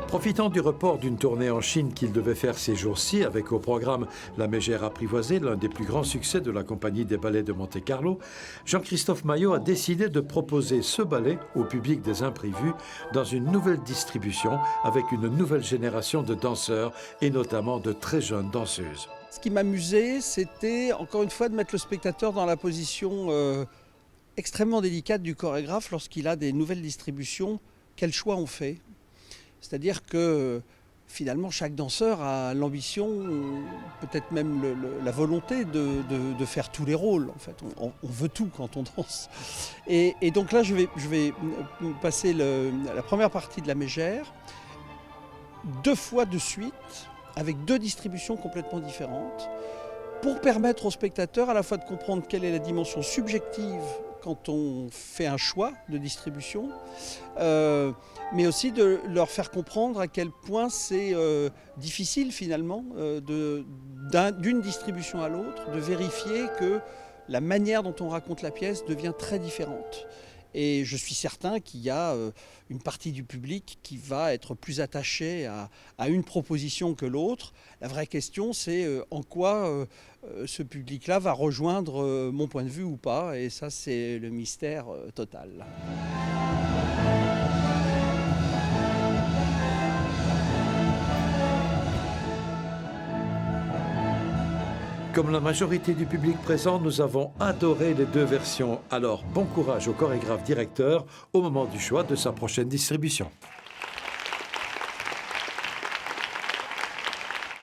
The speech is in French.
Profitant du report d'une tournée en Chine qu'il devait faire ces jours-ci, avec au programme La Mégère apprivoisée, l'un des plus grands succès de la compagnie des ballets de Monte-Carlo, Jean-Christophe Maillot a décidé de proposer ce ballet au public des imprévus dans une nouvelle distribution avec une nouvelle génération de danseurs et notamment de très jeunes danseuses. Ce qui m'amusait, c'était encore une fois de mettre le spectateur dans la position extrêmement délicate du chorégraphe lorsqu'il a des nouvelles distributions. Quel choix on fait ? C'est-à-dire que finalement chaque danseur a l'ambition, peut-être même la volonté de faire tous les rôles. En fait, on veut tout quand on danse. Et donc là, je vais passer la première partie de la Mégère 2 fois de suite, avec 2 distributions complètement différentes, pour permettre aux spectateurs à la fois de comprendre quelle est la dimension subjective quand on fait un choix de distribution, mais aussi de leur faire comprendre à quel point c'est difficile finalement d'une distribution à l'autre, de vérifier que la manière dont on raconte la pièce devient très différente. Et je suis certain qu'il y a une partie du public qui va être plus attachée à une proposition que l'autre. La vraie question, c'est en quoi ce public-là va rejoindre mon point de vue ou pas. Et ça, c'est le mystère total. Comme la majorité du public présent, nous avons adoré les 2 versions. Alors, bon courage au chorégraphe directeur au moment du choix de sa prochaine distribution.